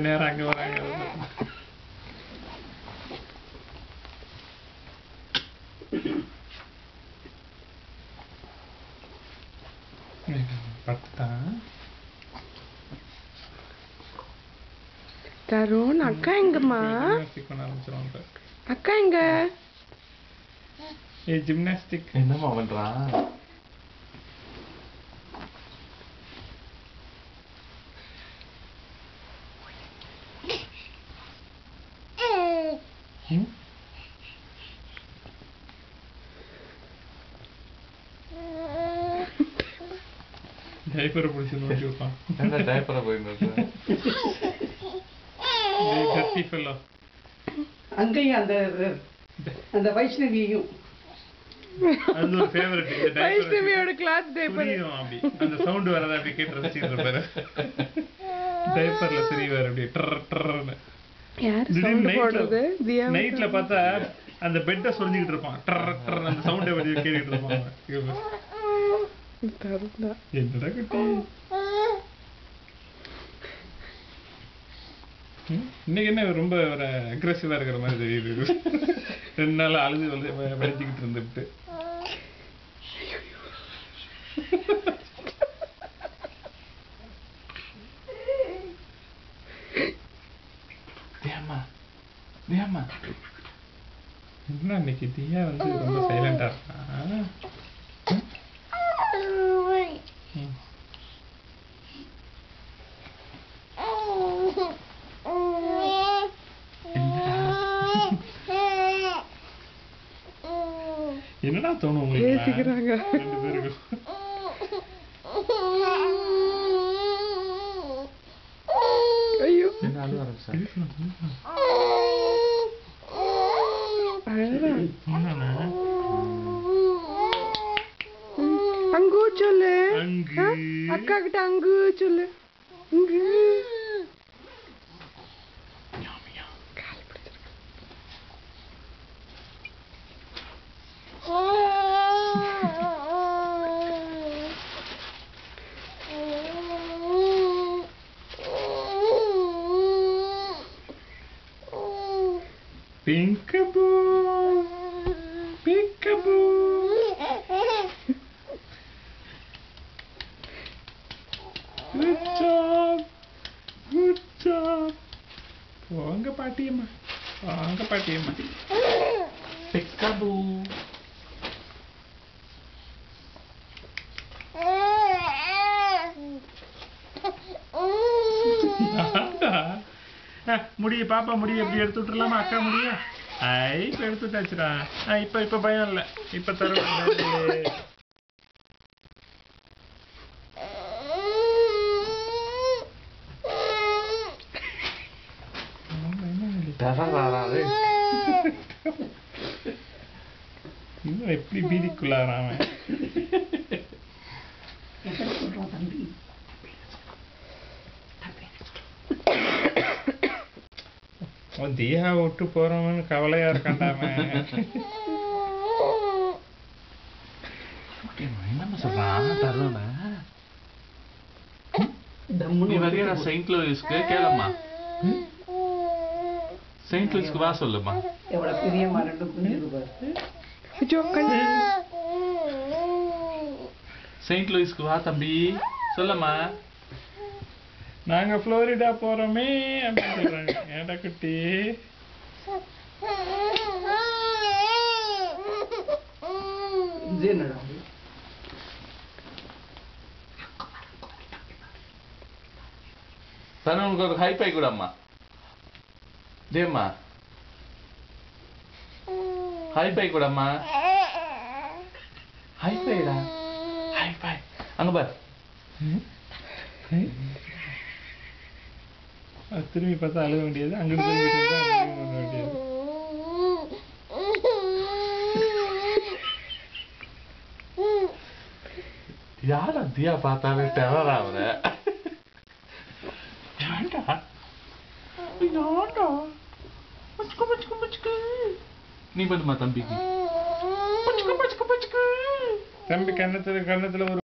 நேரம் அங்க வராங்க. தருண் அக்கா எங்கம்மா? அக்கா எங்க? ஜிம்னாஸ்டிக் என்னம்மா பண்றான்? டைப்பரை பிடிச்சி நோக்கி வைப்பான். என்ன டைப்பரை போயிட்டு அங்கேயும் அந்த வைஷ்ணவியும் அது ஒரு ஃபேவரட். வைஷ்ணவியோட கிளாத் டைப்பர் அப்படி அந்த சவுண்ட் வரத அப்படி கேட்டு ரசிச்சிட்டு இருப்பாரு. டைப்பர்ல சிரிவாரு அப்படி டர் டர்னு. யார் சவுண்ட் போடுறது? தியா நைட்ல பார்த்தா அந்த பெட்ட சொல்லிக்கிட்டு இருப்பான். டர் டர் அந்த சவுண்ட் அப்படியே கேட்டுட்டு இருப்பான். என்னடா குட்டி இன்னைக்கு என்ன ரொம்ப ஒரு அக்ரெசிவா இருக்கிற மாதிரி தெரியுது. 2 நாள் அழுது வலிச்சுக்கிட்டு இருந்துட்டு என்ன இன்னைக்கு தியா வந்து ரொம்ப சைலண்டா இருக்கான். என்னடா தோணும் உங்களுக்கு? பேசிக்கிறாங்க 2 பேருக்கும். ஐயோ என்ன அழுவ ஆரம்பிச்சா? அங்கு சொல்லு. அங்கு அக்கா கிட்ட அங்கு சொல்லு. அங்கு Peekaboo, peekaboo. Good job, good job. போங்க பாட்டியம்மா, போங்க பாட்டியம்மா. Peekaboo. முடிய பாப்பா முடிய எப்படி எடுத்து விட்டுலாமா? அக்கா முடிய இப்ப எடுத்து விட்டாச்சுடா. இப்ப பயம் இல்ல. இப்ப தருவேன். இன்னும் எப்படி பீதிக்குள்ளாராம தியா விட்டு போறவன்னு கவலையா இருக்காண்டாம. என்னம்மா சொல்றான் தருண? நீ வரையா செயின்ட் லூயிஸ்க்கு கேளம்மா. செயின்ட் லூயிஸ்க்கு வா சொல்லுமா. எவ்வளவு பிரியமா 2 குஞ்சு இருக்கு. செயின்ட் லூயிஸ்க்கு வா தம்பி சொல்லம்மா. நாங்க புளோரிடா போறோமே அப்படின்னு சொல்றாங்க. ஏடா குட்டி தன உனக்கு ஒரு ஹைஃபை கூட அம்மா. தேம்மா ஹைஃபை கூட அம்மா. ஹைஃபைடா ஹைஃபை அங்க பார். திரும்பி பார்த்தா அழுக வேண்டியது. அங்கிட்டு திரும்பி பண்ண வேண்டியது. யார் தியா பார்த்தாலே டெரர் ஆகுற. நீ பண்ணுமா தம்பிக்கு? தம்பி கண்ணத்துல ஒரு